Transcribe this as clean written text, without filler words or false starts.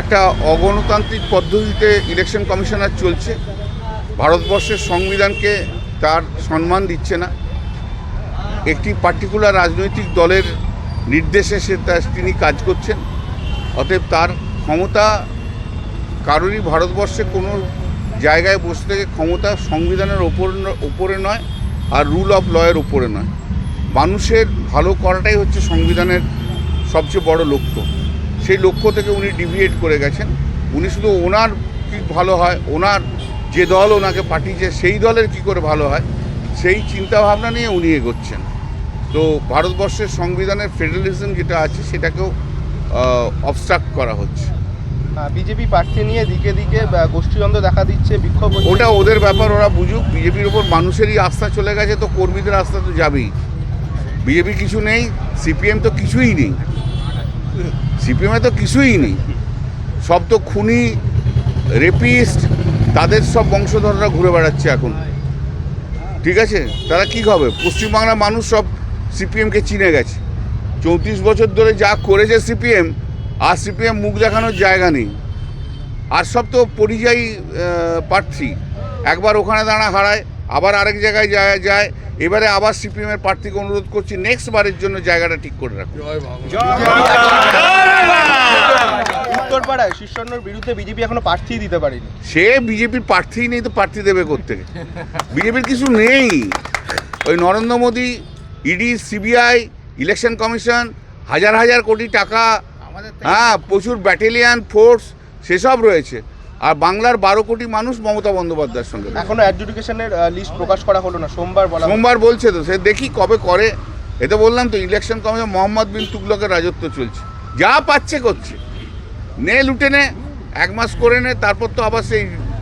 একটা অগণতান্ত্রিক পদ্ধতিতে ইলেকশন কমিশনার চলছে। ভারতবর্ষের সংবিধানকে তার সম্মান দিচ্ছে না। একটি পার্টিকুলার রাজনৈতিক দলের নির্দেশে তিনি কাজ করছেন। অতএব তার ক্ষমতা কারোরই ভারতবর্ষে কোনো জায়গায় বসে থেকে ক্ষমতা সংবিধানের ওপরে নয়, আর রুল অফ লয়ের উপরে নয়। মানুষের ভালো করাটাই হচ্ছে সংবিধানের সবচেয়ে বড় লক্ষ্য। সেই লক্ষ্য থেকে উনি ডিভিয়েট করে গেছেন। উনি শুধু ওনার কী ভালো হয়, ওনার যে দল ওনাকে পাঠিয়েছে সেই দলের কি করে ভালো হয়, সেই চিন্তাভাবনা নিয়ে উনি এগোচ্ছেন। তো ভারতবর্ষের সংবিধানের ফেডারেলিজম যেটা আছে সেটাকেও অবস্ট্রাক্ট করা হচ্ছে। বিজেপি প্রার্থী নিয়ে দিকে দিকে গোষ্ঠীদ্বন্দ্ব দেখা দিচ্ছে, বিক্ষোভ হচ্ছে। ওটা ওদের ব্যাপার, ওরা বুঝুক। বিজেপির ওপর মানুষেরই আস্থা চলে গেছে, তো কর্মীদের আস্থা তো যাবেই। বিজেপি কিছু নেই, সিপিএম তো কিছুই নেই, সিপিএমে তো কিছুই নেই। সব তো খুনি, রেপিস্ট, তাদের সব বংশধররা ঘুরে বেড়াচ্ছে এখন। ঠিক আছে, তারা কী হবে? পশ্চিমবাংলার মানুষ সব সিপিএমকে চিনে গেছে। 34 বছর ধরে যা করেছে সিপিএম, আর সিপিএম মুখ দেখানোর জায়গা নেই। আর সব তো পরিযায়ী প্রার্থী, একবার ওখানে দাঁড়া হারায়, আবার আরেক জায়গায় যায়। এবারে আবার সিপিএমের প্রার্থীকে অনুরোধ করছি নেক্সট বারের জন্য জায়গাটা ঠিক করে রাখুন। উত্তরপাড়ায় শীর্ষন্নর বিরুদ্ধে বিজেপি এখনো প্রার্থী দিতে পারেনি। সে বিজেপির প্রার্থীই নেই, তো প্রার্থী দেবে কোত্থেকে? বিজেপির কিছু নেই। ওই Narendra Modi, ED, CBI, election commission, হাজার হাজার কোটি টাকা, হ্যাঁ, প্রচুর ব্যাটালিয়ান ফোর্স, সেসব রয়েছে। আর বাংলার 12 কোটি মানুষ মমতা বন্দ্যোপাধ্যায়ের সঙ্গে। এখনো অ্যাডজুডিকেশনের লিস্ট প্রকাশ করা হলো না, সোমবার বলছে তো, সে দেখি কবে করে। এতে বললাম তো, ইলেকশন কমিশন মোহাম্মদ বিন তুগলকের রাজত্ব চলছে, যা পাচ্ছে করছে। নে লুটে নে, 1 মাস করে নে, তারপর তো আবার সেই